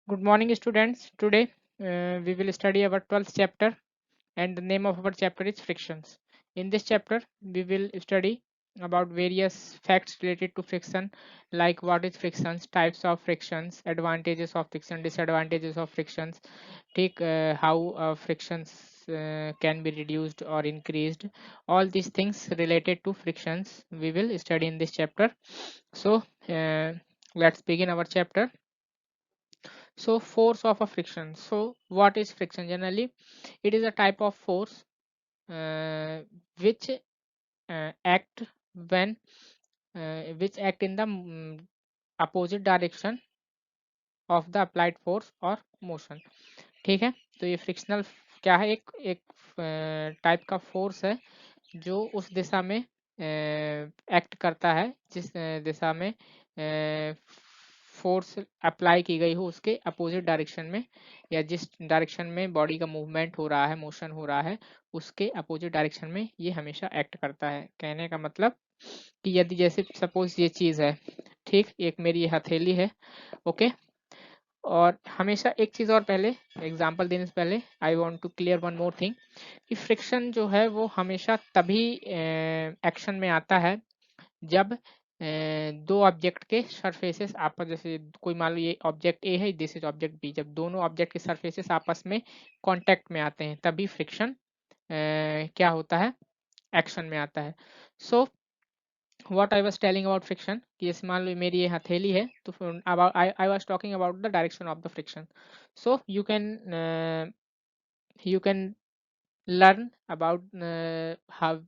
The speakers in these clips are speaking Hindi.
Good morning, students. Today we will study our 12th chapter, and the name of our chapter is frictions. In this chapter, we will study about various facts related to friction, like what is frictions, types of frictions, advantages of friction, disadvantages of frictions, take how frictions can be reduced or increased. All these things related to frictions we will study in this chapter. So, let's begin our chapter. So force of a friction. So what is friction? Generally it is a type of force which act when which act in the opposite direction of the applied force or motion. ठीक है, तो ये फ्रिक्शनल क्या है, एक एक टाइप का फोर्स है जो उस दिशा में एक्ट करता है जिस दिशा में फोर्स अप्लाई की गई हो उसके अपोजिट डायरेक्शन में, या जिस डायरेक्शन में बॉडी का मूवमेंट हो रहा है, मोशन हो रहा है, उसके अपोजिट डायरेक्शन में ये हमेशा एक्ट करता है। कहने का मतलब कि यदि जैसे सपोज ये चीज़ है, ठीक, एक मेरी ये हथेली है, ओके, और हमेशा एक चीज़ और पहले एग्जांपल देने से पहले I want to clear one more thing कि फ्रिक्शन जो है वो हमेशा तभी एक्शन में आता है जब दो ऑब्जेक्ट के सरफेसेस आपस, जैसे कोई मान लो ये ऑब्जेक्ट ए है, दिस इज ऑब्जेक्ट बी, जब दोनों ऑब्जेक्ट के सरफेसेस आपस में कांटेक्ट में आते हैं तभी फ्रिक्शन क्या होता है, एक्शन में आता है। So what I was telling about friction कि जैसे मान लो मेरी ये हथेली है, तो about I was talking about the direction of the friction. So you can learn how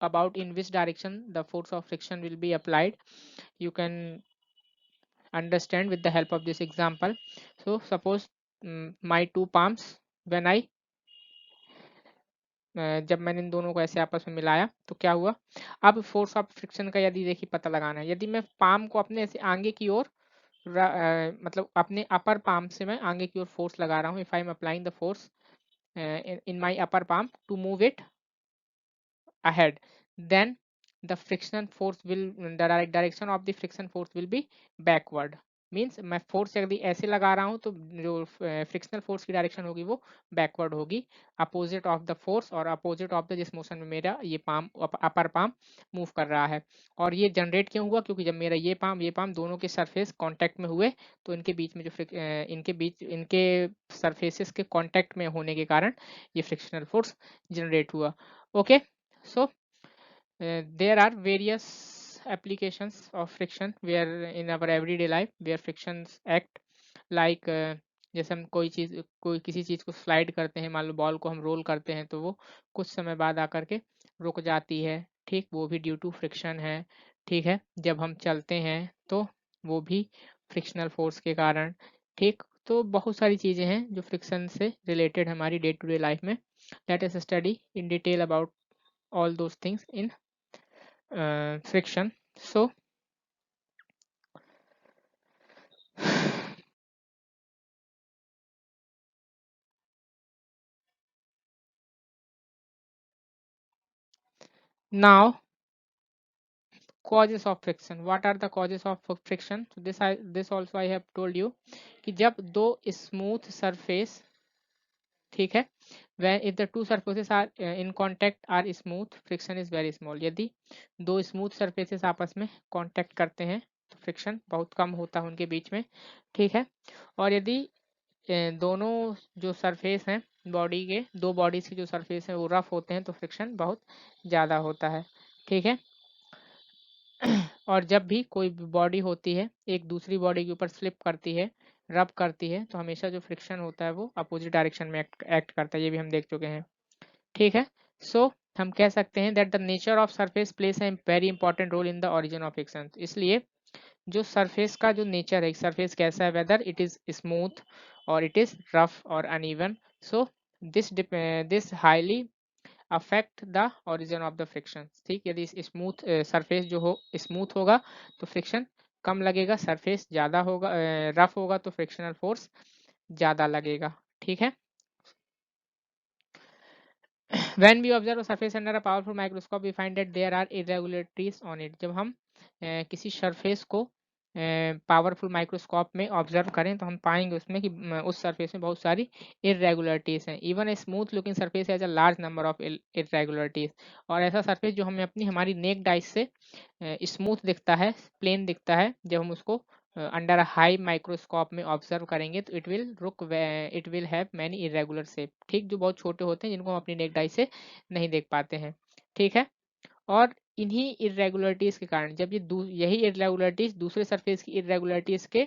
about in which direction the force of friction will be applied. You can understand with the help of this example. So suppose my two palms, when I जब मैंने इन दोनों को ऐसे आपस में मिलाया तो क्या हुआ, अब फोर्स ऑफ फ्रिक्शन का यदि देखिए पता लगाना है, यदि मैं पाम को अपने ऐसे आगे की ओर मतलब अपने अपर पाम से मैं आगे की ओर फोर्स लगा रहा हूँ, if I am applying the force in my upper palm to move it ahead, then the friction force will, the direction of the friction force will be backward. Means मैं फोर्स यदि ऐसे लगा रहा हूँ तो जो फ्रिक्शनल फोर्स की डायरेक्शन होगी वो बैकवर्ड होगी, अपोजिट ऑफ द फोर्स और अपोजिट ऑफ द जिस मोशन में मेरा ये पाम अपर पाम मूव कर रहा है। और ये जनरेट क्यों हुआ, क्योंकि जब मेरा ये पाम दोनों के सरफेस कांटेक्ट में हुए तो इनके बीच में जो इनके सरफेसेस के कांटेक्ट में होने के कारण ये फ्रिक्शनल फोर्स जनरेट हुआ। Okay, so there are various applications of friction where in our everyday life where frictions act like जैसे हम कोई किसी चीज़ को स्लाइड करते हैं, मान लो बॉल को हम रोल करते हैं तो वो कुछ समय बाद आकर के रुक जाती है, ठीक, वो भी ड्यू टू फ्रिक्शन है। ठीक है, जब हम चलते हैं तो वो भी फ्रिक्शनल फोर्स के कारण, ठीक। तो बहुत सारी चीज़ें हैं जो फ्रिक्शन से रिलेटेड हमारी डे टू डे लाइफ में। Late us study in detail about all those things in friction. So now causes of friction. What are the causes of friction? So this also I have told you कि जब दो smooth surface, ठीक है, when if the two surfaces are in contact are smooth, friction is very small. यदि दो स्मूथ सरफेसेस आपस में कांटेक्ट करते हैं तो फ्रिक्शन बहुत कम होता है उनके बीच में, ठीक है। और यदि दोनों जो सरफेस हैं बॉडी के, दो बॉडीज के जो सरफेस है वो रफ होते हैं तो फ्रिक्शन बहुत ज़्यादा होता है, ठीक है। और जब भी कोई बॉडी होती है एक दूसरी बॉडी के ऊपर स्लिप करती है, रब करती है, तो हमेशा जो फ्रिक्शन होता है वो अपोजिट डायरेक्शन में एक्ट करता है, ये भी हम देख चुके हैं, ठीक है। सो हम कह सकते हैं that the nature of surface place a very important role in the origin of friction. इसलिए जो सरफेस का जो नेचर है, सरफेस कैसा है, वेदर इट इज स्मूथ और इट इज रफ और uneven, so this highly affect the origin of the friction, ठीक। यदि स्मूथ सरफेस जो हो स्मूथ होगा तो फ्रिक्शन कम लगेगा, सरफेस ज़्यादा होगा रफ होगा तो फ्रिक्शनल फोर्स ज़्यादा लगेगा, ठीक है। when we observe a surface under a powerful microscope we find that there are irregularities on it। जब हम किसी सरफेस को पावरफुल माइक्रोस्कोप में ऑब्जर्व करें तो हम पाएंगे उसमें कि उस सरफेस में बहुत सारी इरेगुलरिटीज हैं। Even a smooth looking surface has a large number of irregularities. और ऐसा सरफेस जो हमें अपनी हमारी नेक्ड आइज से स्मूथ दिखता है, प्लेन दिखता है, जब हम उसको अंडर अ हाई माइक्रोस्कोप में ऑब्जर्व करेंगे तो it will have many irregular shape, ठीक, जो बहुत छोटे होते हैं जिनको हम अपनी नेक्ड आई से नहीं देख पाते हैं। ठीक है। और इन्हीं इरेगुलरिटीज के कारण जब यही इरेगुलरिटीज दूसरे सरफेस की इरेगुलरिटीज के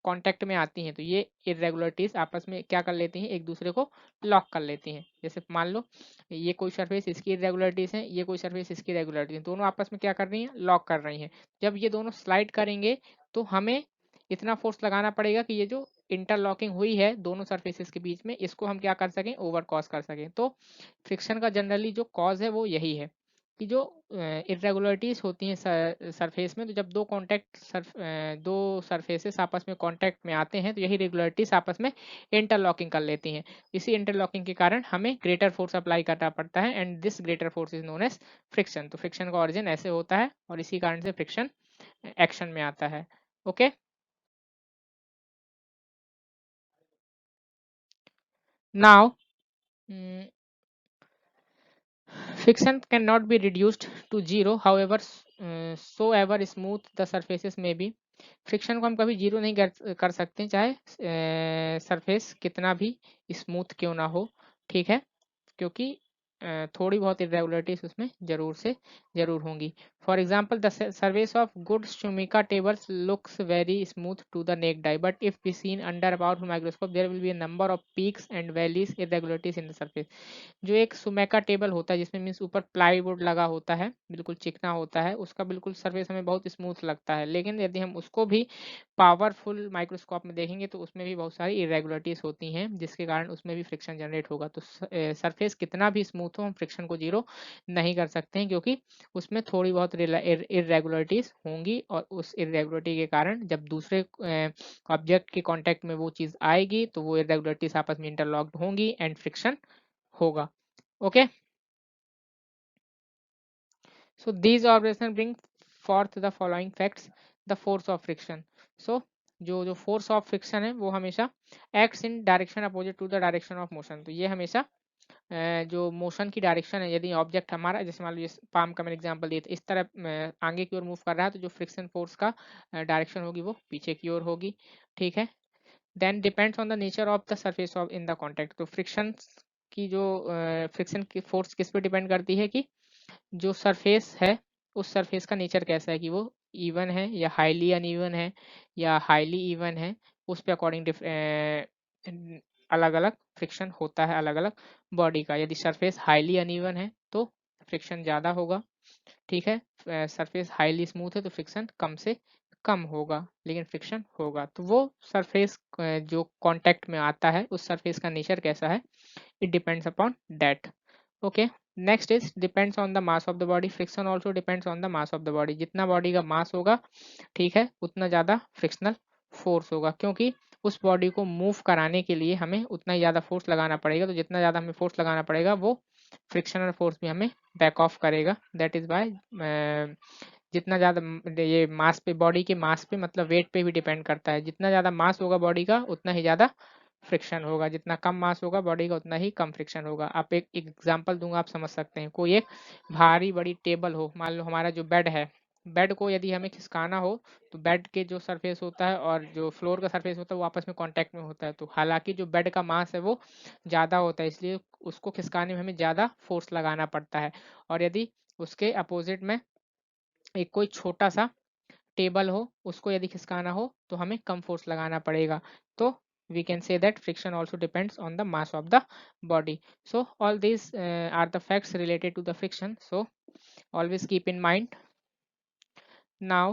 कांटेक्ट में आती हैं तो ये इरेगुलरिटीज आपस में क्या कर लेती हैं, एक दूसरे को लॉक कर लेती हैं। जैसे मान लो ये कोई सरफेस इसकी इरेगुलरिटीज है, ये कोई सरफेस इसकी इरेगुलरिटीज, दोनों आपस में क्या कर रही हैं, लॉक कर रही हैं। जब ये दोनों स्लाइड करेंगे तो हमें इतना फोर्स लगाना पड़ेगा कि ये जो इंटरलॉकिंग हुई है दोनों सरफेसेस के बीच में, इसको हम क्या कर सकें, ओवर कॉज कर सकें। तो फ्रिक्शन का जनरली जो कॉज है वो यही है कि जो इरेगुलरिटीज होती हैं सरफेस में, तो जब दो सरफेसेस आपस में कांटेक्ट में आते हैं तो यही रेगुलरिटीज आपस में इंटरलॉकिंग कर लेती हैं। इसी इंटरलॉकिंग के कारण हमें ग्रेटर फोर्स अप्लाई करना पड़ता है and this greater force is known as friction. तो फ्रिक्शन का ऑरिजिन ऐसे होता है और इसी कारण से फ्रिक्शन एक्शन में आता है। Okay. Now friction cannot be reduced to zero, however so ever smooth the surfaces may be। Friction को हम कभी जीरो नहीं कर सकते, चाहे सरफेस कितना भी स्मूथ क्यों ना हो। ठीक है। क्योंकि थोड़ी बहुत इरेगुलरिटीज उसमें जरूर होंगी। For example the surface of good Sunmica tables looks very smooth to the naked eye, but if be seen under a powerful microscope there will be a number of peaks and valleys irregularities in the surface. जो एक सुमेका टेबल होता है जिसमें मीन्स ऊपर प्लाईवुड लगा होता है, बिल्कुल चिकना होता है, उसका बिल्कुल सरफेस हमें बहुत स्मूथ लगता है, लेकिन यदि हम उसको भी पावरफुल माइक्रोस्कोप में देखेंगे तो उसमें भी बहुत सारी इरेगुलरिटीज होती हैं जिसके कारण उसमें भी फ्रिक्शन जनरेट होगा। तो सरफेस कितना भी स्मूथ हो हम फ्रिक्शन को जीरो नहीं कर सकते हैं, क्योंकि उसमें थोड़ी बहुत इरेगुलरिटीज होंगी और उस इरेगुलरिटी के कारण जब दूसरे ऑब्जेक्ट के कांटेक्ट में वो चीज आएगी तो वो इरेगुलरिटीज आपस में इंटरलॉक्ड होंगी एंड फ्रिक्शन होगा। Okay. So these observations bring forth the following facts: the force of friction। So जो फोर्स ऑफ फ्रिक्शन है वो हमेशा acts in direction opposite to the direction of motion. तो ये हमेशा जो मोशन की डायरेक्शन है, यदि ऑब्जेक्ट हमारा, जैसे मान लो ये पाम का मैंने एग्जांपल दिया था, इस तरह आगे की ओर मूव कर रहा है तो जो फ्रिक्शन फोर्स का डायरेक्शन होगी वो पीछे की ओर होगी। ठीक है। Then depends on the nature of the surface of in the contact. तो फ्रिक्शन की फोर्स किस पे डिपेंड करती है कि जो सरफेस है उस सरफेस का नेचर कैसा है, कि वो इवन है या हाईली अनइवन है या हाईली इवन है, उस पे अकॉर्डिंग अलग अलग फ्रिक्शन होता है अलग अलग बॉडी का। यदि सरफेस हाईली अनइवन है तो फ्रिक्शन ज़्यादा होगा। ठीक है। सरफेस हाईली स्मूथ है तो फ्रिक्शन कम से कम होगा, लेकिन फ्रिक्शन होगा। तो वो सरफेस जो कांटेक्ट में आता है उस सरफेस का नेचर कैसा है, it depends upon that। okay, next is depends on the mass of the body। friction also depends on the mass of the body। जितना बॉडी का मास होगा, ठीक है, उतना ज़्यादा फ्रिक्शनल फोर्स होगा, क्योंकि उस बॉडी को मूव कराने के लिए हमें उतना ही ज़्यादा फोर्स लगाना पड़ेगा। तो जितना ज़्यादा हमें फोर्स लगाना पड़ेगा वो फ्रिक्शनल फोर्स भी हमें बैक ऑफ करेगा। दैट इज बाय जितना ज़्यादा ये मास पे, बॉडी के मास पे मतलब वेट पे भी डिपेंड करता है। जितना ज़्यादा मास होगा बॉडी का उतना ही ज़्यादा फ्रिक्शन होगा, जितना कम मास होगा बॉडी का उतना ही कम फ्रिक्शन होगा। आप एक एग्जांपल दूंगा, आप समझ सकते हैं। कोई एक भारी बड़ी टेबल हो, मान लो हमारा जो बेड है, बेड को यदि हमें खिसकाना हो तो बेड के जो सरफेस होता है और जो फ्लोर का सरफेस होता है वो आपस में कांटेक्ट में होता है। तो हालांकि जो बेड का मास है वो ज़्यादा होता है, इसलिए उसको खिसकाने में हमें ज़्यादा फोर्स लगाना पड़ता है। और यदि उसके अपोजिट में एक कोई छोटा सा टेबल हो, उसको यदि खिसकाना हो तो हमें कम फोर्स लगाना पड़ेगा। तो we can say that friction also depends on the mass of the body। so all these are the facts related to the friction, so always keep in mind। now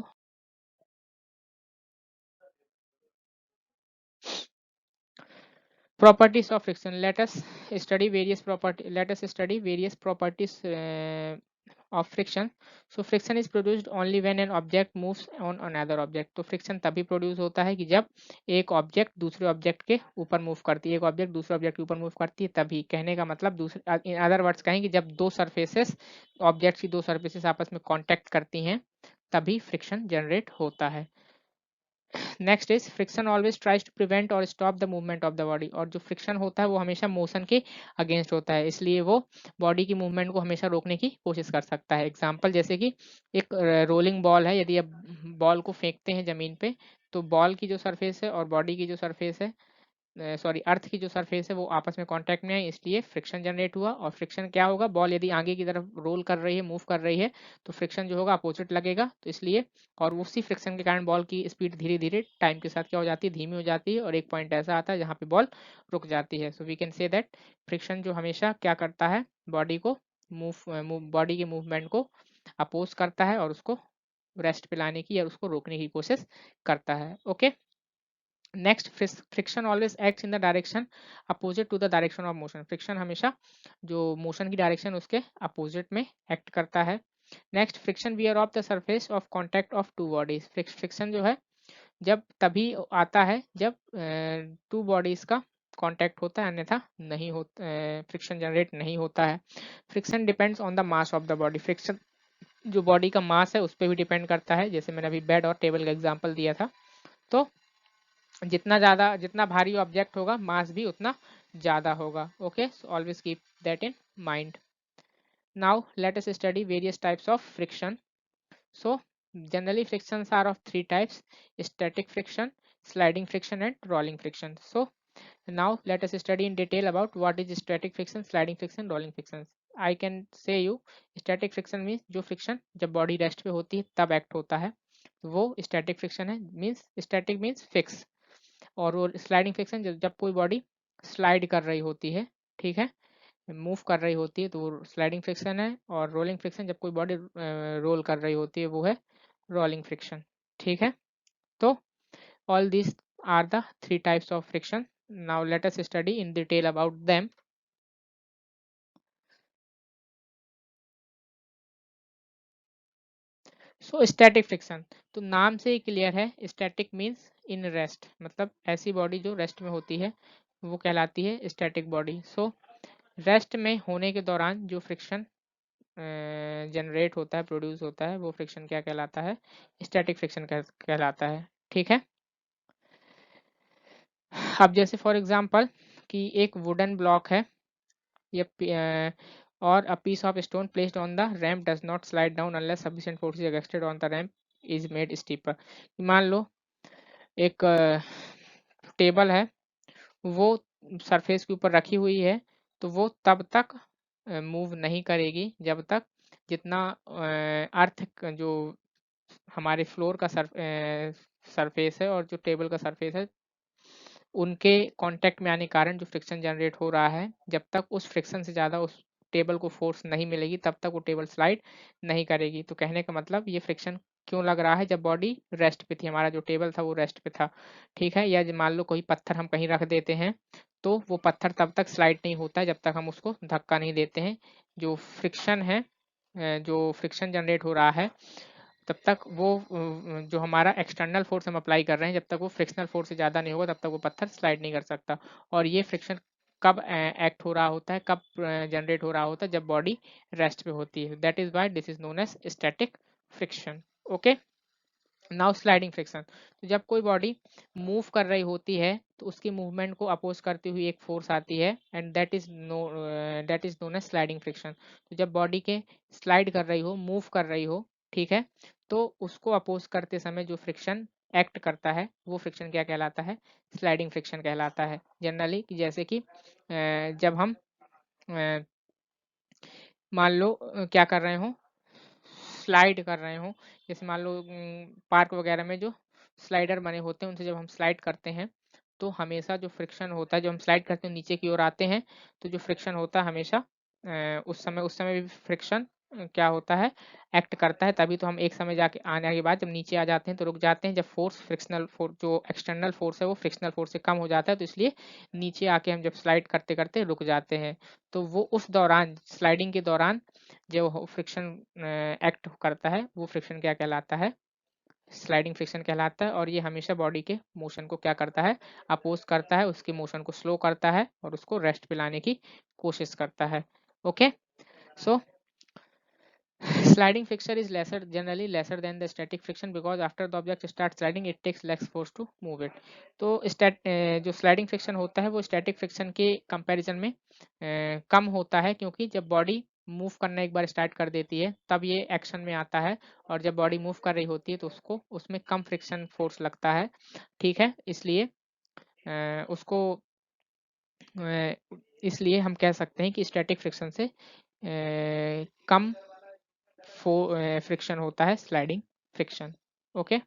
properties of friction, let us study various properties of friction। so friction is produced only when an object moves on another object। तो फ्रिक्शन तभी प्रोड्यूस होता है कि जब एक ऑब्जेक्ट दूसरे ऑब्जेक्ट के ऊपर मूव करती है, एक ऑब्जेक्ट दूसरे ऑब्जेक्ट के ऊपर मूव करती है तभी। कहने का मतलब दूसरे, इन अदर वर्ड्स कहें कि जब दो सरफेसेस, ऑब्जेक्ट की दो सरफेसेस आपस में कांटेक्ट करती हैं तभी फ्रिक्शन जनरेट होता है। Next is friction always tries to prevent or stop the movement of the body. और जो फ्रिक्शन होता है वो हमेशा मोशन के अगेंस्ट होता है, इसलिए वो बॉडी की मूवमेंट को हमेशा रोकने की कोशिश कर सकता है। एग्जाम्पल जैसे कि एक रोलिंग बॉल है, यदि आप बॉल को फेंकते हैं जमीन पे, तो बॉल की जो सरफेस है और बॉडी की जो सरफेस है, सॉरी अर्थ की जो सरफेस है, वो आपस में कांटेक्ट में आई, इसलिए फ्रिक्शन जनरेट हुआ। और फ्रिक्शन क्या होगा, बॉल यदि आगे की तरफ रोल कर रही है, मूव कर रही है, तो फ्रिक्शन जो होगा अपोजिट लगेगा, तो इसलिए और उसी फ्रिक्शन के कारण बॉल की स्पीड धीरे धीरे टाइम के साथ क्या हो जाती है, धीमी हो जाती है, और एक पॉइंट ऐसा आता है जहाँ पे बॉल रुक जाती है। So we can say that friction जो हमेशा क्या करता है, बॉडी को बॉडी के मूवमेंट को अपोज करता है और उसको रेस्ट पे लाने की या उसको रोकने की कोशिश करता है। Okay, next, friction always acts in the direction opposite to the direction of motion. Friction हमेशा जो मोशन की डायरेक्शन उसके अपोजिट में एक्ट करता है। Next, friction wear off the surface of contact of two bodies. Friction जो है जब तभी आता है जब टू बॉडीज का कांटेक्ट होता है, अन्यथा नहीं होता, फ्रिक्शन जनरेट नहीं होता है। Friction depends on the mass of the body. Friction जो बॉडी का मास है उस पर भी डिपेंड करता है, जैसे मैंने अभी बेड और टेबल का एग्जाम्पल दिया था। तो जितना भारी ऑब्जेक्ट होगा, मास भी उतना ज्यादा होगा। Okay, so always keep that in mind. Now let us study various types of friction. So generally frictions are of three types: static friction, sliding friction and rolling friction. So now let us study in detail about what is static friction, sliding friction, rolling friction. I can say you static friction means जो friction जब बॉडी रेस्ट पे होती है तब एक्ट होता है, तो वो static friction है। Means static means fix. और वो स्लाइडिंग फ्रिक्शन जब कोई बॉडी स्लाइड कर रही होती है, ठीक है, मूव कर रही होती है, तो वो स्लाइडिंग फ्रिक्शन है। और रोलिंग फ्रिक्शन जब कोई बॉडी रोल कर रही होती है, वो है रोलिंग फ्रिक्शन। ठीक है, तो all this are the three types of friction. Now let us study in detail about them. So static friction, तो नाम से ही क्लियर है, स्टैटिक मीन्स इन रेस्ट, मतलब ऐसी बॉडी जो रेस्ट में होती है वो कहलाती है स्टैटिक बॉडी। सो रेस्ट में होने के दौरान जो फ्रिक्शन जनरेट होता है, प्रोड्यूस होता है, वो फ्रिक्शन क्या कहलाता है, स्टैटिक फ्रिक्शन कहलाता है। ठीक है, अब जैसे फॉर एग्जांपल कि एक वुडन ब्लॉक है, ये और a piece of stone placed on the ramp does not slide down unless sufficient force is exerted on the ramp is made steeper. मान लो एक टेबल है, वो सरफेस के ऊपर रखी हुई है, तो वो तब तक मूव नहीं करेगी जब तक जितना अर्थ जो हमारे फ्लोर का सरफेस है और जो टेबल का सरफेस है, उनके कांटेक्ट में आने के कारण जो फ्रिक्शन जनरेट हो रहा है, जब तक उस फ्रिक्शन से ज़्यादा उस टेबल को फोर्स नहीं मिलेगी तब तक वो टेबल स्लाइड नहीं करेगी। तो कहने का मतलब ये फ्रिक्शन क्यों लग रहा है, जब बॉडी रेस्ट पे थी, हमारा जो टेबल था वो रेस्ट पे था। ठीक है, या मान लो कोई पत्थर हम कहीं रख देते हैं, तो वो पत्थर तब तक स्लाइड नहीं होता है जब तक हम उसको धक्का नहीं देते हैं। जो फ्रिक्शन है, जो फ्रिक्शन जनरेट हो रहा है, तब तक वो जो हमारा एक्सटर्नल फोर्स हम अप्लाई कर रहे हैं, जब तक वो फ्रिक्शनल फोर्स से ज़्यादा नहीं होगा तब तक वो पत्थर स्लाइड नहीं कर सकता। और ये फ्रिक्शन कब एक्ट हो रहा होता है, कब जनरेट हो रहा होता है, जब बॉडी रेस्ट पे होती है। That is why this is known as static friction. Okay, now sliding friction, तो जब कोई बॉडी मूव कर रही होती है तो उसकी मूवमेंट को अपोज करती हुई एक फोर्स आती है, and that is known as sliding friction. तो जब बॉडी के स्लाइड कर रही हो, मूव कर रही हो, ठीक है, तो उसको अपोज करते समय जो फ्रिक्शन एक्ट करता है, वो फ्रिक्शन क्या कहलाता है, स्लाइडिंग फ्रिक्शन कहलाता है। जनरली जैसे कि जब हम मान लो क्या कर रहे हो, स्लाइड कर रहे हो, जैसे मान लो पार्क वगैरह में जो स्लाइडर बने होते हैं, उनसे जब हम स्लाइड करते हैं, तो हमेशा जो फ्रिक्शन होता है, जो हम स्लाइड करते हैं नीचे की ओर आते हैं, तो जो फ्रिक्शन होता है हमेशा उस समय भी फ्रिक्शन क्या होता है, एक्ट करता है। तभी तो हम एक समय जाके आने के बाद जब नीचे आ जाते हैं तो रुक जाते हैं, जब फोर्स फ्रिक्शनल फोर्स जो एक्सटर्नल फोर्स है वो फ्रिक्शनल फोर्स से कम हो जाता है, तो इसलिए नीचे आके हम जब स्लाइड करते करते रुक जाते हैं। तो वो उस दौरान, स्लाइडिंग के दौरान जो फ्रिक्शन एक्ट करता है, वो फ्रिक्शन क्या कहलाता है, स्लाइडिंग फ्रिक्शन कहलाता है। और ये हमेशा बॉडी के मोशन को क्या करता है, अपोज करता है, उसके मोशन को स्लो करता है और उसको रेस्ट पे लाने की कोशिश करता है। Okay, so Sliding friction is generally lesser than the static friction because after the object starts sliding it takes less force to move it. तो जो स्लाइडिंग फ्रिक्शन होता है वो स्टैटिक फ्रिक्शन के कंपैरिजन में कम होता है, क्योंकि जब बॉडी मूव करना एक बार स्टार्ट कर देती है तब ये एक्शन में आता है, और जब बॉडी मूव कर रही होती है तो उसको उसमें कम फ्रिक्शन फोर्स लगता है। ठीक है, उसको इसलिए हम कह सकते हैं कि स्टैटिक फ्रिक्शन से कम फ्रिक्शन होता है स्लाइडिंग फ्रिक्शन। ओके,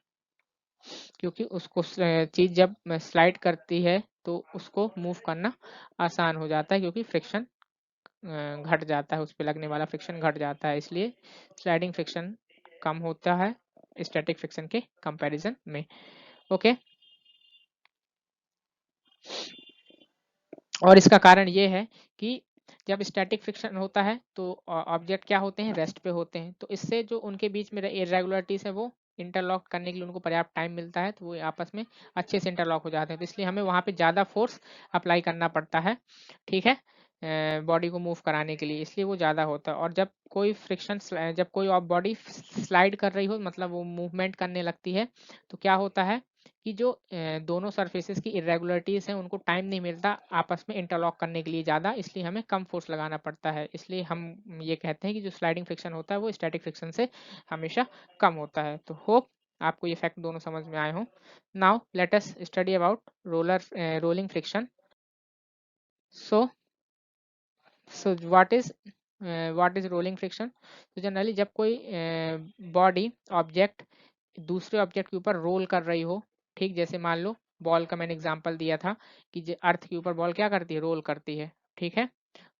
क्योंकि उसको चीज जब स्लाइड करती है तो उसको मूव करना आसान हो जाता है, क्योंकि फ्रिक्शन घट जाता है, उस पर लगने वाला फ्रिक्शन घट जाता है, इसलिए स्लाइडिंग फ्रिक्शन कम होता है स्टैटिक फ्रिक्शन के कंपैरिजन में। ओके, और इसका कारण ये है कि जब स्टैटिक फ्रिक्शन होता है तो ऑब्जेक्ट क्या होते हैं, रेस्ट पे होते हैं, तो इससे जो उनके बीच में इरेगुलरिटीज है वो इंटरलॉक करने के लिए उनको पर्याप्त टाइम मिलता है, तो वो आपस में अच्छे से इंटरलॉक हो जाते हैं, तो इसलिए हमें वहाँ पे ज़्यादा फोर्स अप्लाई करना पड़ता है। ठीक है, बॉडी को मूव कराने के लिए, इसलिए वो ज़्यादा होता है। और जब कोई बॉडी स्लाइड कर रही हो, मतलब वो मूवमेंट करने लगती है, तो क्या होता है कि जो दोनों सरफेसेस की इरेगुलरिटीज हैं उनको टाइम नहीं मिलता आपस में इंटरलॉक करने के लिए ज़्यादा, इसलिए हमें कम फोर्स लगाना पड़ता है। इसलिए हम ये कहते हैं कि जो स्लाइडिंग फ्रिक्शन होता है वो स्टैटिक फ्रिक्शन से हमेशा कम होता है। तो होप आपको ये फैक्ट दोनों समझ में आए हों। Now let us study about rolling friction. So so what is rolling friction? तो जनरली जब कोई बॉडी ऑब्जेक्ट दूसरे ऑब्जेक्ट के ऊपर रोल कर रही हो, ठीक, जैसे मान लो बॉल का मैंने एग्जांपल दिया था कि अर्थ के ऊपर बॉल क्या करती है, रोल करती है। ठीक है,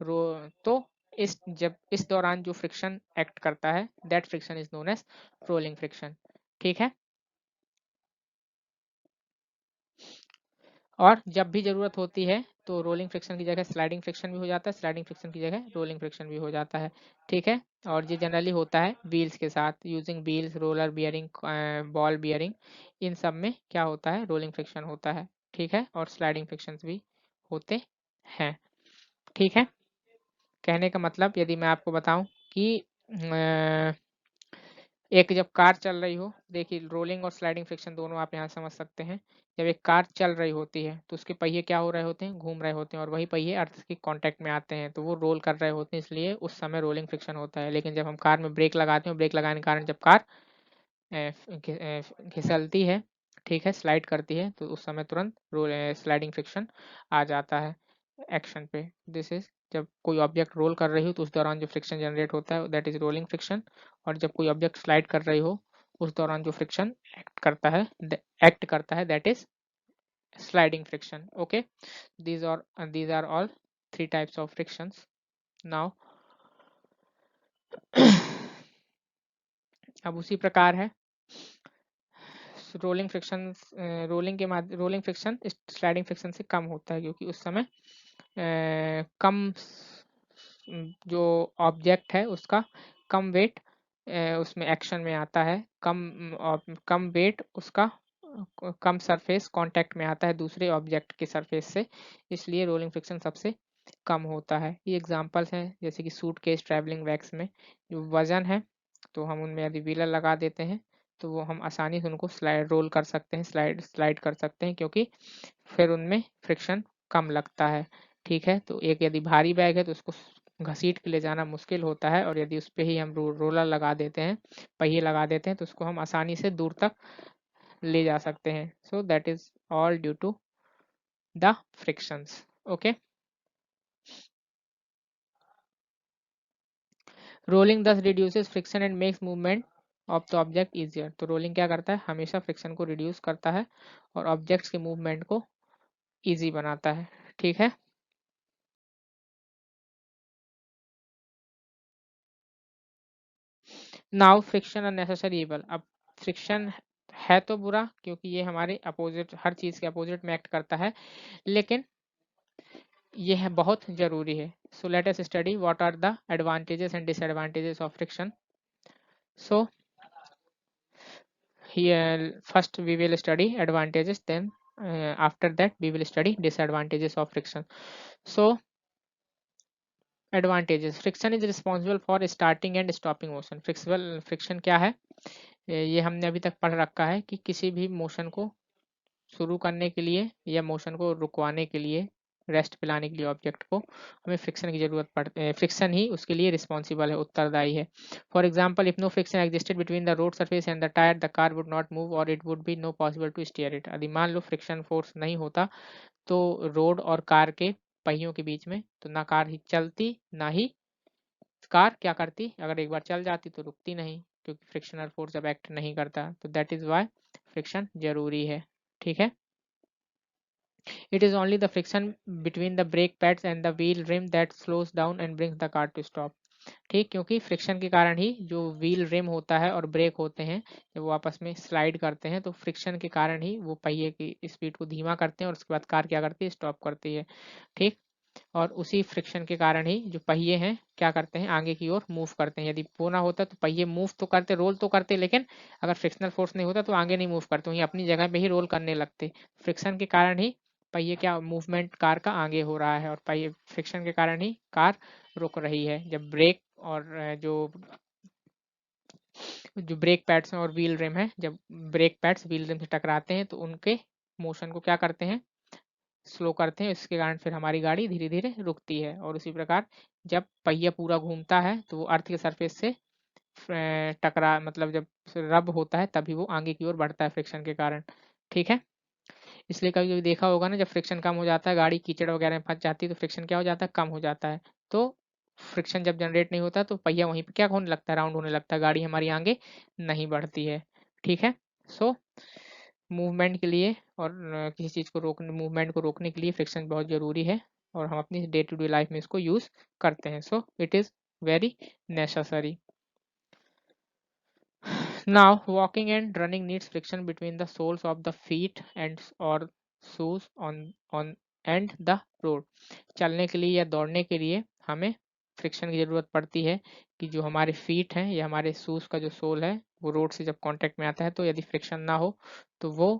रो तो इस दौरान जो फ्रिक्शन एक्ट करता है that friction is known as rolling friction. ठीक है, और जब भी जरूरत होती है तो रोलिंग फ्रिक्शन की जगह स्लाइडिंग फ्रिक्शन भी हो जाता है, स्लाइडिंग फ्रिक्शन की जगह रोलिंग फ्रिक्शन भी हो जाता है। ठीक है, और ये जनरली होता है व्हील्स के साथ, using wheels, roller bearing, ball bearing, इन सब में क्या होता है, रोलिंग फ्रिक्शन होता है। ठीक है, और स्लाइडिंग फ्रिक्शन भी होते हैं। ठीक है, कहने का मतलब यदि मैं आपको बताऊं कि एक जब कार चल रही हो, देखिए रोलिंग और स्लाइडिंग फ्रिक्शन दोनों आप यहाँ समझ सकते हैं। जब एक कार चल रही होती है तो उसके पहिए क्या हो रहे होते हैं, घूम रहे होते हैं, और वही पहिए अर्थ के कांटेक्ट में आते हैं तो वो रोल कर रहे होते हैं, इसलिए उस समय रोलिंग फ्रिक्शन होता है। लेकिन जब हम कार में ब्रेक लगाते हैं, ब्रेक लगाने के कारण जब कार घिसलती है, ठीक है, स्लाइड करती है, तो उस समय तुरंत स्लाइडिंग फ्रिक्शन आ जाता है एक्शन पे। दिस इज जब कोई ऑब्जेक्ट रोल कर रही हो तो उस दौरान जो फ्रिक्शन जनरेट होता है दैट इज रोलिंग फ्रिक्शन, और जब कोई ऑब्जेक्ट स्लाइड कर रही हो उस दौरान जो फ्रिक्शन एक्ट करता है that is sliding friction. Okay, these are all three types of frictions. Now अब उसी प्रकार है rolling friction. Rolling friction sliding friction से कम होता है, क्योंकि उस समय कम जो ऑब्जेक्ट है उसका कम वेट उसमें एक्शन में आता है, कम वेट उसका कम सरफेस कांटेक्ट में आता है दूसरे ऑब्जेक्ट के सरफेस से, इसलिए रोलिंग फ्रिक्शन सबसे कम होता है। ये एग्जांपल्स हैं जैसे कि सूटकेस, ट्रैवलिंग बैग्स में जो वजन है तो हम उनमें यदि व्हीलर लगा देते हैं तो वो हम आसानी से उनको रोल कर सकते हैं, स्लाइड कर सकते हैं, क्योंकि फिर उनमें फ्रिक्शन कम लगता है। ठीक है, तो एक यदि भारी बैग है तो उसको घसीट के ले जाना मुश्किल होता है, और यदि उस पर ही हम रोलर लगा देते हैं, पहिए लगा देते हैं, तो उसको हम आसानी से दूर तक ले जा सकते हैं। So that is all due to the frictions. Okay, rolling thus reduces friction and makes movement of the object easier. तो रोलिंग क्या करता है, हमेशा फ्रिक्शन को रिड्यूस करता है और ऑब्जेक्ट्स के मूवमेंट को इजी बनाता है। ठीक है, नाउ फ्रिक्शन अननेसेसरी इवल। अब फ्रिक्शन है तो बुरा, क्योंकि ये हमारे अपोजिट, हर चीज के अपोजिट में एक्ट करता है, लेकिन ये है बहुत जरूरी है। So let us study what are the advantages and disadvantages of friction. So here first we will study advantages, then after that we will study disadvantages of friction. So advantages, friction is responsible for starting and stopping motion. Friction क्या है, ये हमने अभी तक पढ़ रखा है कि किसी भी मोशन को शुरू करने के लिए या मोशन को रुकवाने के लिए, रेस्ट पिलाने के लिए ऑब्जेक्ट को, हमें फ्रिक्शन की जरूरत पड़ती है। फ्रिक्शन ही उसके लिए रिस्पॉन्सिबल है, उत्तरदायी है। For example, if no friction existed between the road surface and the tyre, the car would not move or it would be no possible to steer it. यदि मान लो फ्रिक्शन फोर्स नहीं होता तो रोड और कार के पहियों के बीच में तो ना कार ही चलती, ना ही कार क्या करती, अगर एक बार चल जाती तो रुकती नहीं, क्योंकि फ्रिक्शनल फोर्स जब एक्ट नहीं करता। तो दैट इज वाई फ्रिक्शन जरूरी है। ठीक है। It is only the friction between the brake pads and the wheel rim that slows down and brings the car to stop. ठीक, क्योंकि फ्रिक्शन के कारण ही जो व्हील रिम होता है और ब्रेक होते हैं, जब वो आपस में स्लाइड करते हैं तो फ्रिक्शन के कारण ही वो पहिए की स्पीड को धीमा करते हैं और उसके बाद कार क्या करती है, स्टॉप करती है। ठीक। और उसी फ्रिक्शन के कारण ही जो पहिए हैं क्या करते हैं, आगे की ओर मूव करते हैं। यदि वो ना होता तो पहिए मूव तो करते, रोल तो करते, लेकिन अगर फ्रिक्शनल फोर्स नहीं होता तो आगे नहीं मूव करते, वहीं अपनी जगह पे ही रोल करने लगते। फ्रिक्शन के कारण ही पहिए क्या, मूवमेंट कार का आगे हो रहा है, और पहिए फ्रिक्शन के कारण ही कार रुक रही है। जब ब्रेक और जो जो ब्रेक पैड्स हैं और व्हील रिम है, जब ब्रेक पैड्स व्हील रिम से टकराते हैं तो उनके मोशन को क्या करते हैं, स्लो करते हैं। इसके कारण फिर हमारी गाड़ी धीरे धीरे रुकती है। और उसी प्रकार जब पहिया पूरा घूमता है तो वो अर्थ के सरफेस से टकरा, मतलब जब रब होता है तभी वो आगे की ओर बढ़ता है फ्रिक्शन के कारण। ठीक है। इसलिए कभी कभी देखा होगा ना, जब फ्रिक्शन कम हो जाता है, गाड़ी कीचड़ वगैरह में फंस जाती है, तो फ्रिक्शन क्या हो जाता है, कम हो जाता है। तो फ्रिक्शन जब जनरेट नहीं होता तो पहिया वहीं पे क्या होने लगता है, राउंड होने लगता है, गाड़ी हमारी आगे नहीं बढ़ती है। ठीक है। सो मूवमेंट के लिए और किसी चीज़ को रोकने, मूवमेंट को रोकने के लिए फ्रिक्शन बहुत ज़रूरी है, और हम अपनी डे टू डे लाइफ में इसको यूज़ करते हैं। So it is very necessary. Now, walking and running needs friction between the soles of the feet and or shoes on and the road. चलने के लिए या दौड़ने के लिए हमें फ्रिक्शन की ज़रूरत पड़ती है कि जो हमारे फीट हैं या हमारे शूज़ का जो सोल है वो रोड से जब कांटेक्ट में आता है, तो यदि फ्रिक्शन ना हो तो वो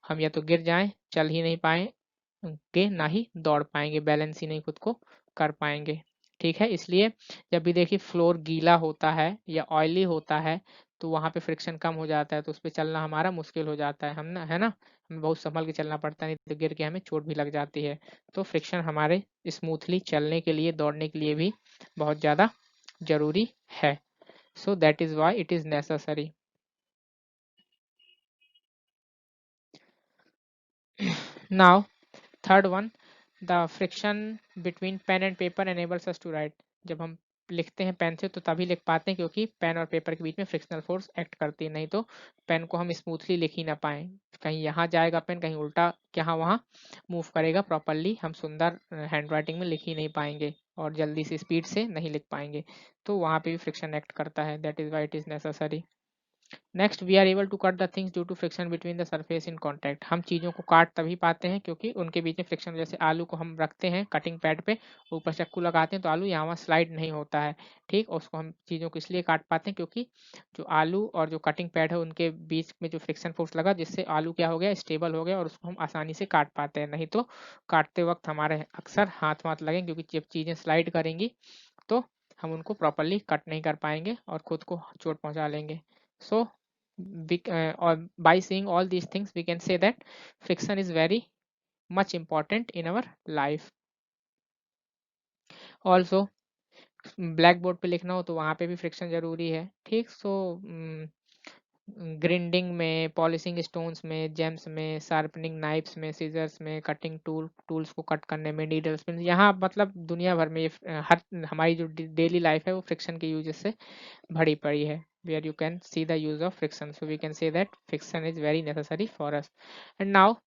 हम या तो गिर जाएं, चल ही नहीं पाएंगे, ना ही दौड़ पाएंगे, बैलेंस ही नहीं खुद को कर पाएंगे। ठीक है। इसलिए जब भी देखिए फ्लोर गीला होता है या ऑयली होता है तो वहाँ पे फ्रिक्शन कम हो जाता है, तो उस पे चलना हमारा मुश्किल हो जाता है, हम ना, है ना, हमें बहुत संभल के चलना पड़ता है, नहीं तो गिर के हमें चोट भी लग जाती है। तो फ्रिक्शन हमारे स्मूथली चलने के लिए, दौड़ने के लिए भी बहुत ज़्यादा जरूरी है। So that is why it is necessary. Now third one, the friction between pen and paper enables us to write. जब हम लिखते हैं पेन से तो तभी लिख पाते हैं क्योंकि पेन और पेपर के बीच में फ्रिक्शनल फोर्स एक्ट करती है, नहीं तो पेन को हम स्मूथली लिख ही ना पाए, कहीं यहाँ जाएगा पेन, कहीं उल्टा यहाँ वहाँ मूव करेगा प्रॉपरली, हम सुंदर हैंड राइटिंग में लिख ही नहीं पाएंगे और जल्दी से स्पीड से नहीं लिख पाएंगे। तो वहाँ पे भी फ्रिक्शन एक्ट करता है, that is why it is necessary. Next, we are able to cut the things due to friction between the surface in contact. हम चीज़ों को काट तभी पाते हैं क्योंकि उनके बीच में फ्रिक्शन, जैसे आलू को हम रखते हैं कटिंग पैड पे, ऊपर चाकू लगाते हैं तो आलू यहाँ वहाँ स्लाइड नहीं होता है। ठीक, उसको हम चीज़ों को इसलिए काट पाते हैं क्योंकि जो आलू और जो कटिंग पैड है उनके बीच में जो फ्रिक्शन फोर्स लगा, जिससे आलू क्या हो गया, स्टेबल हो गया और उसको हम आसानी से काट पाते हैं। नहीं तो काटते वक्त हमारे अक्सर हाथ वाथ लगेंगे, क्योंकि जब चीज़ें स्लाइड करेंगी तो हम उनको प्रॉपरली कट नहीं कर पाएंगे और खुद को चोट पहुंचा लेंगे। सो or by seeing all these things we can say that friction is very much important in our life. Also, black board पे लिखना हो तो वहाँ पे भी फ्रिक्शन जरूरी है। ठीक। सो ग्रिंडिंग में, पॉलिशिंग स्टोन्स में, जेम्स में, शार्पनिंग नाइफ्स में, सीजर्स में, कटिंग टूल्स को कट करने में, नीडल्स में, यहाँ मतलब दुनिया भर में ये हर हमारी जो डेली लाइफ है वो फ्रिक्शन के यूज से भरी पड़ी है, where you can see the use of friction. So we can say that friction is very necessary for us. And now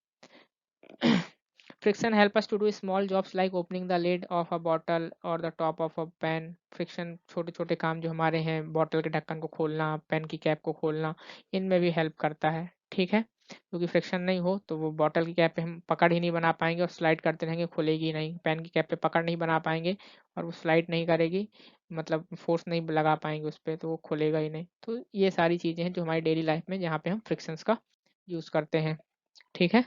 friction help us to do small jobs like opening the lid of a bottle or the top of a pen. Friction छोटे छोटे काम जो हमारे हैं, बॉटल के ढक्कन को खोलना, पेन की कैप को खोलना, इनमें भी हेल्प करता है। ठीक है। क्योंकि फ्रिक्शन नहीं हो तो वो बॉटल की कैप पे हम पकड़ ही नहीं बना पाएंगे और स्लाइड करते रहेंगे, खुलेगी नहीं। पेन की कैप पे पकड़ नहीं बना पाएंगे और वो स्लाइड नहीं करेगी, मतलब फोर्स नहीं लगा पाएंगे उस पर, तो वो खुलेगा ही नहीं। तो ये सारी चीज़ें हैं जो हमारी डेली लाइफ में जहाँ पे हम फ्रिक्शंस का यूज़ करते हैं। ठीक है।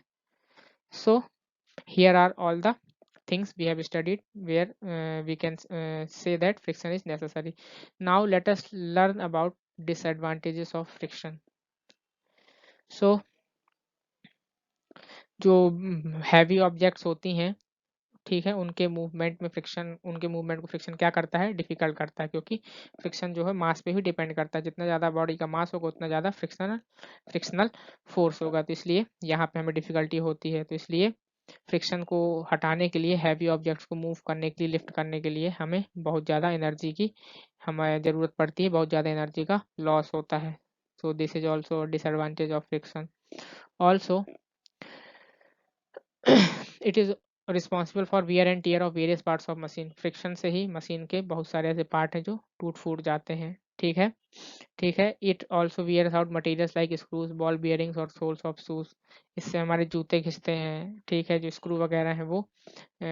So here are all the things we have studied where we can say that friction is necessary. Now let us learn about disadvantages of friction. So जो हैवी ऑब्जेक्ट्स होती हैं, ठीक है, उनके मूवमेंट को फ्रिक्शन क्या करता है, डिफिकल्ट करता है, क्योंकि फ्रिक्शन जो है मास पे ही डिपेंड करता है। जितना ज़्यादा बॉडी का मास होगा उतना ज़्यादा फ्रिक्शनल फोर्स होगा, तो इसलिए यहाँ पे हमें डिफिकल्टी होती है। तो इसलिए फ्रिक्शन को हटाने के लिए, हैवी ऑब्जेक्ट्स को मूव करने के लिए, लिफ्ट करने के लिए हमें बहुत ज़्यादा एनर्जी की हमें ज़रूरत पड़ती है, बहुत ज़्यादा एनर्जी का लॉस होता है। So this is also disadvantage of friction. Also it is responsible for wear and tear of various parts of machine. Friction से ही मशीन के बहुत सारे ऐसे पार्ट हैं जो टूट फूट जाते हैं, ठीक है, ठीक है। It also wears out materials like screws, ball bearings और सोल्स ऑफ शूज। इससे हमारे जूते घिसते हैं, ठीक है, जो स्क्रू वगैरह हैं वो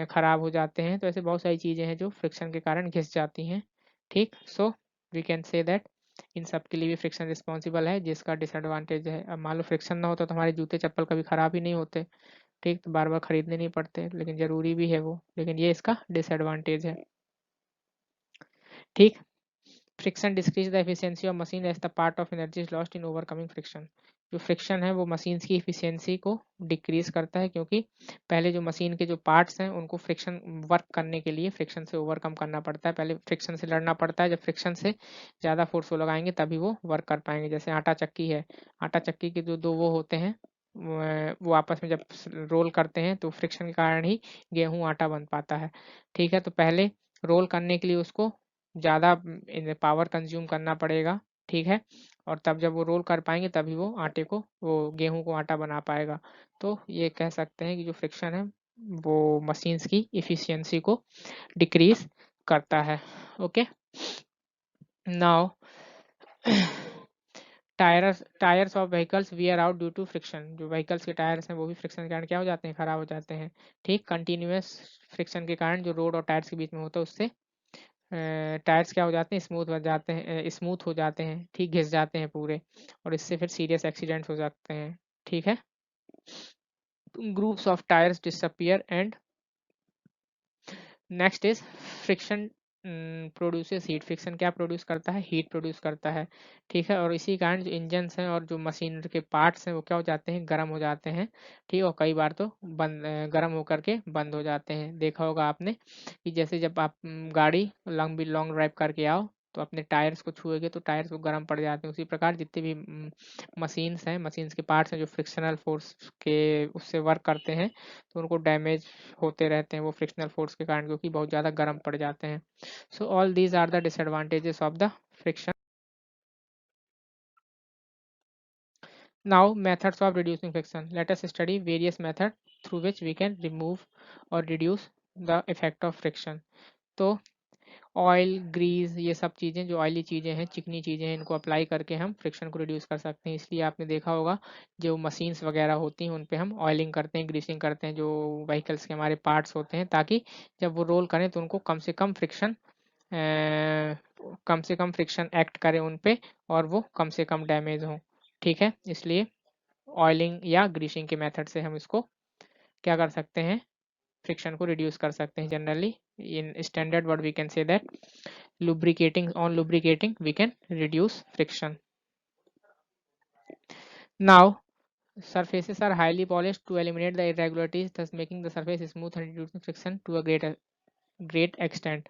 खराब हो जाते हैं। तो ऐसे बहुत सारी चीज़ें हैं जो फ्रिक्शन के कारण घिस जाती हैं, ठीक। So we can say that इन सब के लिए भी फ्रिक्शन रिस्पॉन्सिबल है, जिसका डिसएडवांटेज है। अब मान लो फ्रिक्शन ना होता तो हमारे जूते चप्पल कभी खराब ही नहीं होते, ठीक, तो बार बार खरीदने नहीं पड़ते, लेकिन ज़रूरी भी है वो, लेकिन ये इसका डिसएडवांटेज है, ठीक। Friction decreases the efficiency of machine as the part of energy is lost in overcoming friction. जो फ्रिक्शन है वो मशीन की इफिशियंसी को डिक्रीज करता है, क्योंकि पहले जो मशीन के जो पार्ट्स हैं उनको फ्रिक्शन वर्क करने के लिए फ्रिक्शन से ओवरकम करना पड़ता है, पहले फ्रिक्शन से लड़ना पड़ता है। जब फ्रिक्शन से ज़्यादा फोर्स वो लगाएंगे तभी वो वर्क कर पाएंगे। जैसे आटा चक्की है, आटा चक्की के जो दो वो होते हैं, वो आपस में जब रोल करते हैं तो फ्रिक्शन के कारण ही गेहूं आटा बन पाता है, ठीक है। तो पहले रोल करने के लिए उसको ज़्यादा पावर कंज्यूम करना पड़ेगा, ठीक है, और तब जब वो रोल कर पाएंगे तभी वो आटे को, वो गेहूं को आटा बना पाएगा। तो ये कह सकते हैं कि जो फ्रिक्शन है वो मशीन्स की इफिशियंसी को डिक्रीज करता है। Okay, now tyres of vehicles wear out due to friction. जो व्हीकल्स के टायर्स हैं वो भी फ्रिक्शन के कारण क्या हो जाते हैं, खराब हो जाते हैं, ठीक। कंटिन्यूस फ्रिक्शन के कारण जो रोड और टायर्स के बीच में होता है उससे टायर्स क्या हो जाते हैं, स्मूथ हो जाते हैं, स्मूथ हो जाते हैं, ठीक, घिस जाते हैं पूरे, और इससे फिर सीरियस एक्सीडेंट्स हो सकते हैं, ठीक है। Groups of tyres disappear and next is friction produces heat. Friction क्या प्रोड्यूस करता है, हीट प्रोड्यूस करता है, ठीक है, और इसी कारण जो इंजन हैं और जो मशीन के पार्ट्स हैं वो क्या हो जाते हैं, गर्म हो जाते हैं, ठीक, और कई बार तो बंद गर्म होकर के बंद हो जाते हैं। देखा होगा आपने कि जैसे जब आप गाड़ी लॉन्ग ड्राइव करके आओ तो अपने टायर्स को छुएंगे तो टायर्स को गर्म पड़ जाते हैं। उसी प्रकार जितने भी मशीन्स हैं, मशीन्स के पार्ट्स हैं जो फ्रिक्शनल फोर्स के उससे वर्क करते हैं तो उनको डैमेज होते रहते हैं वो फ्रिक्शनल फोर्स के कारण, क्योंकि बहुत ज़्यादा गर्म पड़ जाते हैं। So all these are the disadvantages of the friction. Now methods of reducing friction, let us study various method through which we can remove or reduce the effect of friction. तो ऑयल, ग्रीस, ये सब चीज़ें जो ऑयली चीज़ें हैं, चिकनी चीज़ें हैं, इनको अप्लाई करके हम फ्रिक्शन को रिड्यूस कर सकते हैं। इसलिए आपने देखा होगा जो मशीन्स वगैरह होती हैं उन पे हम ऑयलिंग करते हैं, ग्रीसिंग करते हैं जो व्हीकल्स के हमारे पार्ट्स होते हैं, ताकि जब वो रोल करें तो उनको कम से कम फ्रिक्शन एक्ट करे उन पे और वो कम से कम डैमेज हो, ठीक है। इसलिए ऑयलिंग या ग्रीसिंग के मेथड से हम इसको क्या कर सकते हैं, फ्रिक्शन को रिड्यूस कर सकते हैं। Generally in standard word we can say that lubricating we can reduce friction. Now surfaces are highly polished to eliminate the irregularities, thus making the surface smooth and reducing friction to a great extent.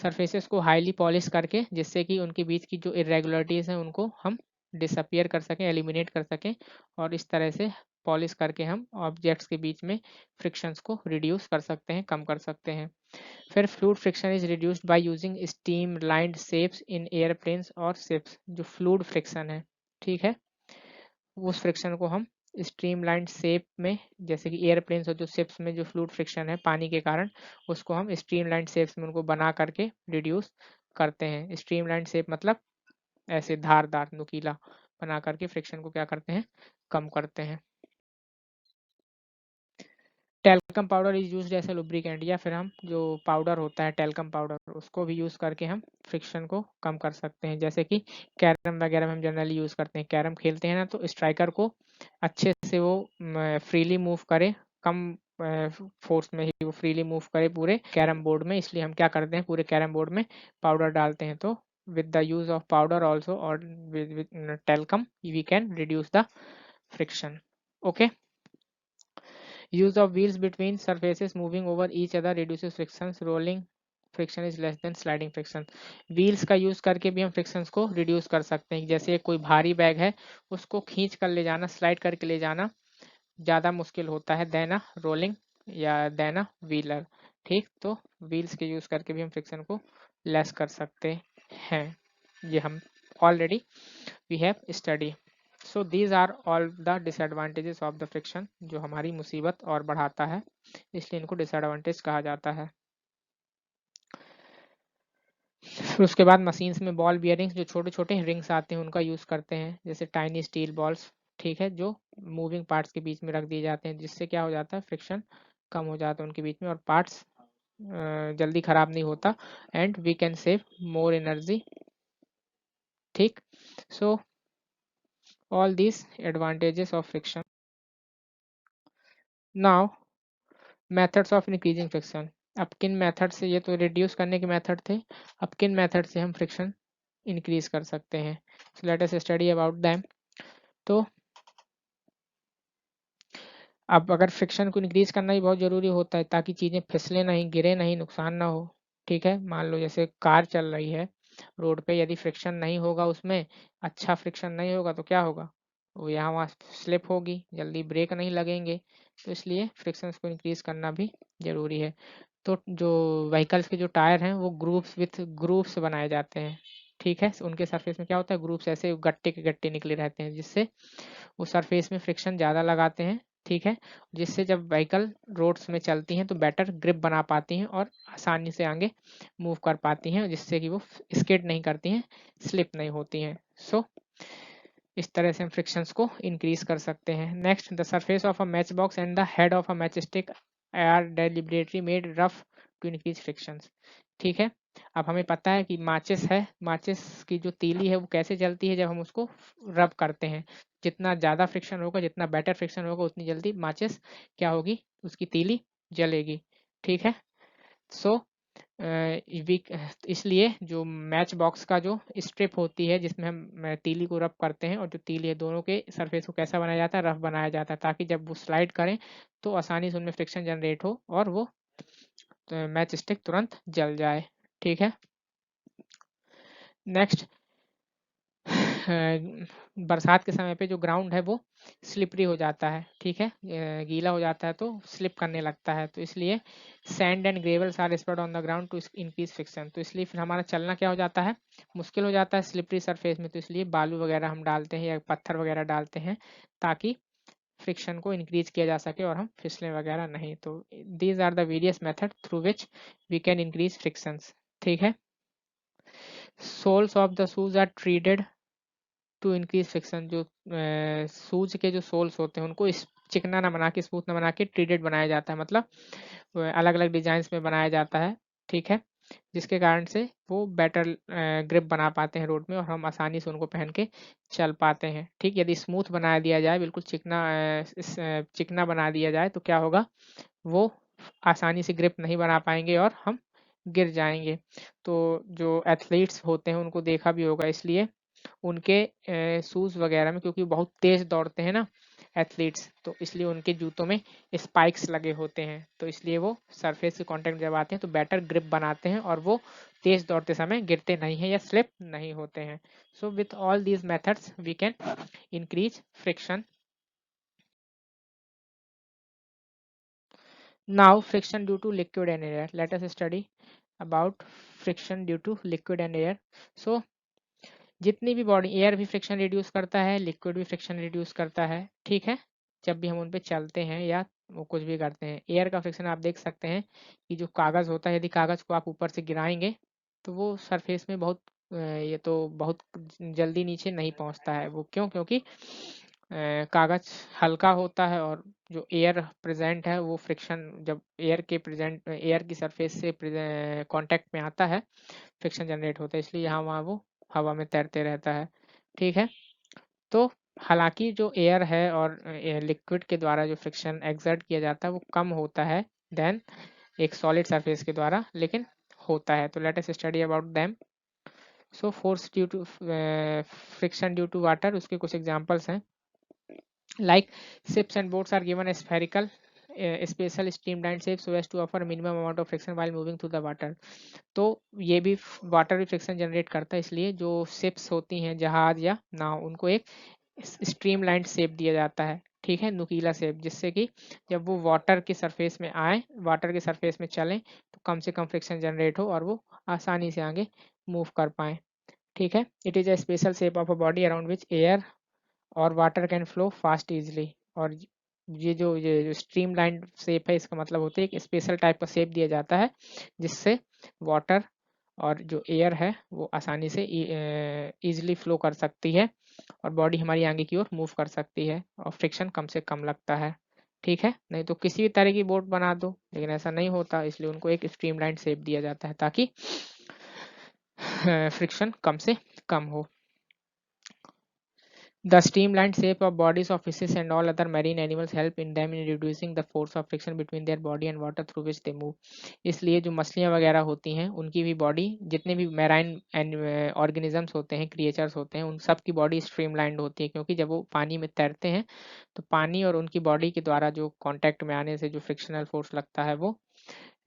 Surfaces को हाईली पॉलिश करके जिससे कि उनके बीच की जो इरेगुलरिटीज हैं उनको हम डिसअपियर कर सकें, एलिमिनेट कर सकें, और इस तरह से पॉलिश करके हम ऑब्जेक्ट्स के बीच में फ्रिक्शंस को रिड्यूस कर सकते हैं, कम कर सकते हैं। फिर fluid friction is reduced by using steam lined shapes in airplanes और शिप्स। जो फ्लूइड फ्रिक्शन है, ठीक है, उस फ्रिक्शन को हम स्ट्रीमलाइन शेप में, जैसे कि एयरप्लेन्स और जो शिप्स में जो फ्लूइड फ्रिक्शन है पानी के कारण, उसको हम स्ट्रीमलाइन शेप्स में उनको बना करके रिड्यूस करते हैं। स्ट्रीमलाइन शेप मतलब ऐसे धारदार नुकीला बना करके फ्रिक्शन को क्या करते हैं, कम करते हैं। Talcum powder is used as a lubricant, या फिर हम जो पाउडर होता है टेल्कम पाउडर उसको भी यूज़ करके हम फ्रिक्शन को कम कर सकते हैं। जैसे कि कैरम वगैरह में हम जनरली यूज़ करते हैं, कैरम खेलते हैं ना, तो स्ट्राइकर को अच्छे से वो फ्रीली मूव करे, कम फोर्स में ही वो फ्रीली मूव करे पूरे कैरम बोर्ड में, इसलिए हम क्या करते हैं पूरे कैरम बोर्ड में पाउडर डालते हैं। तो with the use of powder also or with talcum we can reduce the friction. Okay, use of wheels between surfaces moving over each other reduces frictions. Rolling friction is less than sliding friction. wheels का यूज करके भी हम frictions को reduce कर सकते हैं। जैसे कोई भारी बैग है उसको खींच कर ले जाना, स्लाइड करके ले जाना ज़्यादा मुश्किल होता है देना रोलिंग या देना व्हीलर। ठीक, तो व्हील्स के यूज़ करके भी हम फ्रिक्शन को लेस कर सकते हैं। ये हम already we have study. So these are all the disadvantages of the friction, जो हमारी मुसीबत और बढ़ाता है, इसलिए इनको डिसएडवांटेज कहा जाता है। फिर उसके बाद मशीन्स में बॉल बियरिंग्स, जो छोटे छोटे रिंग्स आते हैं उनका यूज़ करते हैं, जैसे टाइनी स्टील बॉल्स, ठीक है, जो मूविंग पार्ट्स के बीच में रख दिए जाते हैं, जिससे क्या हो जाता है फ्रिक्शन कम हो जाता है उनके बीच में और पार्ट्स जल्दी खराब नहीं होता and we can save more energy. ठीक, so all these advantages of friction. Now methods of increasing friction. अब किन मेथड से, ये तो रिड्यूस करने के मेथड थे, अब किन मेथड से हम फ्रिक्शन इंक्रीज कर सकते हैं। सो let us study about them. तो अब अगर फ्रिक्शन को इंक्रीज करना ही बहुत ज़रूरी होता है ताकि चीज़ें फिसले नहीं, गिरे नहीं, नुकसान ना हो। ठीक है, मान लो जैसे कार चल रही है रोड पे, यदि फ्रिक्शन नहीं होगा उसमें, अच्छा फ्रिक्शन नहीं होगा तो क्या होगा, वो यहाँ वहाँ स्लिप होगी, जल्दी ब्रेक नहीं लगेंगे। तो इसलिए फ्रिक्शन को इंक्रीज करना भी ज़रूरी है। तो जो व्हीकल्स के जो टायर हैं वो ग्रुप्स विथ ग्रुप्स बनाए जाते हैं। ठीक है, उनके सरफेस में क्या होता है, ग्रुप्स ऐसे गट्टे के गट्टे निकले रहते हैं, जिससे वो सरफेस में फ्रिक्शन ज़्यादा लगाते हैं। ठीक है, जिससे जब व्हीकल रोड्स में चलती हैं तो बेटर ग्रिप बना पाती हैं और आसानी से आगे मूव कर पाती हैं, जिससे कि वो स्किड नहीं करती हैं, स्लिप नहीं होती हैं। सो इस तरह से हम फ्रिक्शंस को इंक्रीज कर सकते हैं। Next, the surface of a match box and the head of a match stick are deliberately made rough to increase frictions. ठीक है, अब हमें पता है कि माचिस है, माचिस की जो तीली है वो कैसे जलती है, जब हम उसको रब करते हैं। जितना ज़्यादा फ्रिक्शन होगा, जितना बेटर फ्रिक्शन होगा, उतनी जल्दी माचिस क्या होगी, उसकी तीली जलेगी। ठीक है, सो इसलिए जो मैच बॉक्स का जो स्ट्रिप होती है जिसमें हम तीली को रब करते हैं और जो तीली है, दोनों के सरफेस को कैसा बनाया जाता है, रफ बनाया जाता है, ताकि जब वो स्लाइड करें तो आसानी से उनमें फ्रिक्शन जनरेट हो और वो मैच स्टिक तुरंत जल जाए। ठीक है, नेक्स्ट, बरसात के समय पे जो ग्राउंड है वो स्लिपरी हो जाता है। ठीक है, गीला हो जाता है तो स्लिप करने लगता है, तो इसलिए sand and gravels are spread on the ground to increase friction. तो इसलिए फिर हमारा चलना क्या हो जाता है, मुश्किल हो जाता है स्लिपरी सरफेस में, तो इसलिए बालू वगैरह हम डालते हैं या पत्थर वगैरह डालते हैं ताकि फ्रिक्शन को इंक्रीज किया जा सके और हम फिसले वगैरह नहीं। तो these are the various method through which we can increase frictions. ठीक है, soles of the shoes are treated to increase friction. जो शूज के जो सोल्स होते हैं उनको चिकना ना बना के, स्मूथ ना बना के ट्रीटेड बनाया जाता है, मतलब अलग अलग डिजाइन में बनाया जाता है। ठीक है, जिसके कारण से वो बेटर ग्रिप बना पाते हैं रोड में और हम आसानी से उनको पहन के चल पाते हैं। ठीक, यदि स्मूथ बना दिया जाए, बिल्कुल चिकना चिकना बना दिया जाए तो क्या होगा, वो आसानी से ग्रिप नहीं बना पाएंगे और हम गिर जाएंगे। तो जो एथलीट्स होते हैं उनको देखा भी होगा, इसलिए उनके शूज़ वगैरह में, क्योंकि बहुत तेज़ दौड़ते हैं ना एथलीट्स, तो इसलिए उनके जूतों में स्पाइक्स लगे होते हैं, तो इसलिए वो सरफेस से कांटेक्ट जब आते हैं तो बेटर ग्रिप बनाते हैं और वो तेज़ दौड़ते समय गिरते नहीं हैं या स्लिप नहीं होते हैं। So with all these methods we can increase friction. Now friction due to liquid and air, let us study about friction due to liquid and air. So जितनी भी बॉडी, एयर भी फ्रिक्शन रिड्यूस करता है, लिक्विड भी फ्रिक्शन रिड्यूस करता है। ठीक है, जब भी हम उन पे चलते हैं या वो कुछ भी करते हैं। एयर का फ्रिक्शन आप देख सकते हैं कि जो कागज़ होता है, यदि कागज़ को आप ऊपर से गिराएंगे तो वो सरफेस में बहुत ये तो बहुत जल्दी नीचे नहीं पहुंचता है। वो क्यों, क्योंकि कागज़ हल्का होता है और जो एयर प्रेजेंट है वो फ्रिक्शन, जब एयर के प्रेजेंट एयर की सरफेस से कांटेक्ट में आता है, फ्रिक्शन जनरेट होता है, इसलिए यहाँ वहाँ वो हवा में तैरते रहता है। ठीक है, तो हालांकि जो एयर है और लिक्विड के द्वारा जो फ्रिक्शन एक्सर्ट किया जाता है वो कम होता है देन एक सॉलिड सरफेस के द्वारा, लेकिन होता है। तो let us study about them. So force due to friction due to water, उसके कुछ एग्जांपल्स हैं। Like ships and boats are given a spherical special streamlined shape so as to offer minimum amount of friction while moving through the water। तो ये भी वाटर भी फ्रिक्शन जनरेट करता है, इसलिए जो शिप्स होती हैं, जहाज या नाव, उनको एक स्ट्रीमलाइंड शेप दिया जाता है, ठीक है, नुकीला शेप, जिससे कि जब वो वाटर के सरफेस में आए, वाटर के सरफेस में चलें, तो कम से कम फ्रिक्शन जनरेट हो और वो आसानी से आगे मूव कर पाए, ठीक है। It is a special shape of a body around which air or water can flow fast easily. और ये जो स्ट्रीमलाइन शेप है, इसका मतलब होता है एक स्पेशल टाइप का शेप दिया जाता है जिससे वाटर और जो एयर है वो आसानी से इजीली फ्लो कर सकती है और बॉडी हमारी आगे की ओर मूव कर सकती है और फ्रिक्शन कम से कम लगता है, ठीक है। नहीं तो किसी भी तरह की बोट बना दो, लेकिन ऐसा नहीं होता, इसलिए उनको एक स्ट्रीमलाइन शेप दिया जाता है ताकि फ्रिक्शन कम से कम हो। The streamlined shape of bodies of fishes and all other marine animals help in them in reducing the force of friction between their body and water through which they move। इसलिए जो मछलियाँ वगैरह होती हैं उनकी भी बॉडी, जितने भी मैराइन ऑर्गेनिजम्स होते हैं, क्रिएचर्स होते हैं, उन सब की बॉडी स्ट्रीमलाइंड होती है, क्योंकि जब वो पानी में तैरते हैं तो पानी और उनकी बॉडी के द्वारा जो कांटेक्ट में आने से जो फ्रिक्शनल फोर्स लगता है वो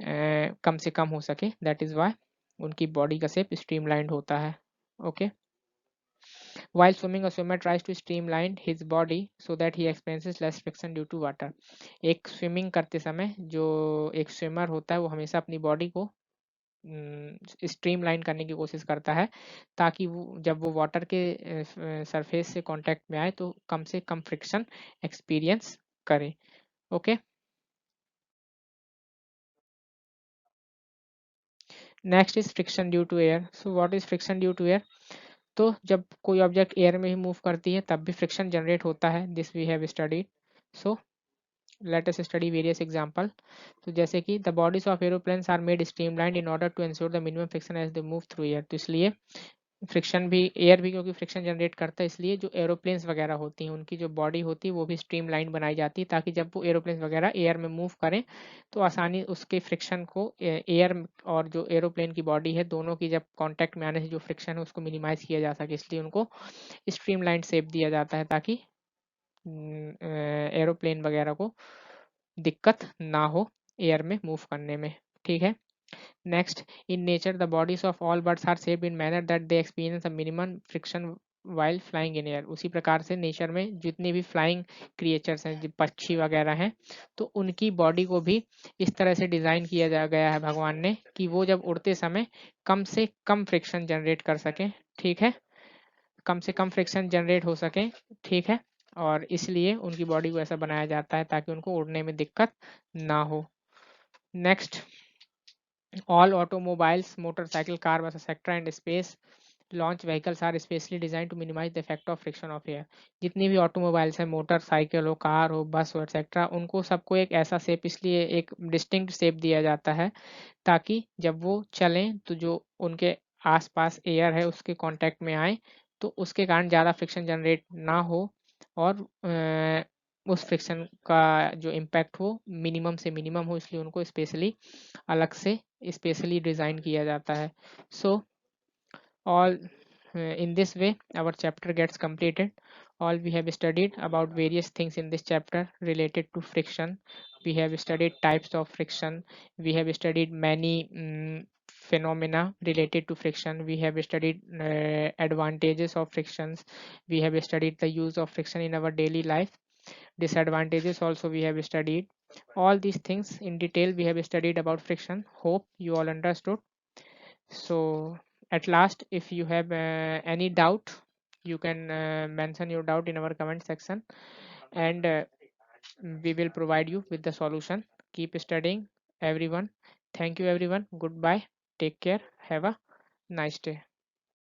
कम से कम हो सके, दैट इज़ वाई उनकी बॉडी का शेप स्ट्रीमलाइंड होता है। Okay. While swimming, a swimmer tries to streamline his body so that he experiences less friction due to water। एक स्विमिंग करते समय जो एक स्विमर होता है वो हमेशा अपनी बॉडी को स्ट्रीमलाइन करने की कोशिश करता है ताकि वो जब वो वाटर के सरफेस से कांटेक्ट में आए तो कम से कम फ्रिक्शन एक्सपीरियंस करे। Okay. Next is friction due to air. So what is friction due to air? तो जब कोई ऑब्जेक्ट एयर में ही मूव करती है तब भी फ्रिक्शन जनरेट होता है, this we have studied. So let us study various example. तो जैसे कि the bodies of aeroplanes are made streamlined in order to ensure the minimum friction as they move through air. तो इसलिए फ्रिक्शन भी, एयर भी क्योंकि फ्रिक्शन जनरेट करता है, इसलिए जो एरोप्लेन्स वगैरह होती हैं उनकी जो बॉडी होती है वो भी स्ट्रीमलाइन बनाई जाती है ताकि जब वो एरोप्लेन्स वगैरह एयर में मूव करें तो आसानी उसके फ्रिक्शन को एयर और जो एरोप्लेन की बॉडी है दोनों की जब कांटेक्ट में आने से जो फ्रिक्शन है उसको मिनिमाइज किया जा सके, इसलिए उनको स्ट्रीमलाइन शेप दिया जाता है ताकि एरोप्लेन वगैरह को दिक्कत ना हो एयर में मूव करने में, ठीक है। Next, in nature the bodies of all birds are shaped in manner that they experience a minimum friction while flying in air. उसी प्रकार से नेचर में जितनी भी फ्लाइंग क्रिएचर्स हैं, जो पक्षी वगैरह हैं, तो उनकी बॉडी को भी इस तरह से डिज़ाइन किया जा गया है भगवान ने कि वो जब उड़ते समय कम से कम फ्रिक्शन जनरेट कर सकें, ठीक है, कम से कम फ्रिक्शन जनरेट हो सके, ठीक है। और इसलिए उनकी बॉडी को ऐसा बनाया जाता है ताकि उनको उड़ने में दिक्कत ना हो। Next, all automobiles, motorcycle, car, bus etcetera and space launch vehicles are specially design to minimise the effect of friction of air. जितनी भी ऑटोमोबाइल्स हैं, मोटरसाइकिल हो, कार हो, बस हो, एक्सेट्रा, उनको सबको एक ऐसा शेप, इसलिए एक डिस्टिंक्ट शेप दिया जाता है ताकि जब वो चलें तो जो उनके आसपास एयर है उसके कांटेक्ट में आए तो उसके कारण ज़्यादा फ्रिक्शन जनरेट ना हो और उस फ्रिक्शन का जो इम्पैक्ट हो मिनिमम से मिनिमम हो, इसलिए उनको स्पेशली अलग से स्पेशली डिज़ाइन किया जाता है। सो all in this way our chapter gets completed. All we have studied about various things in this chapter related to friction. We have studied types of friction, we have studied many phenomena related to friction, we have studied advantages of frictions, we have studied the use of friction in our daily life, disadvantages also we have studied. All these things in detail we have studied about friction. Hope you all understood. So at last, if you have any doubt, you can mention your doubt in our comment section, and we will provide you with the solution. Keep studying, everyone. Thank you, everyone. Goodbye. Take care. Have a nice day.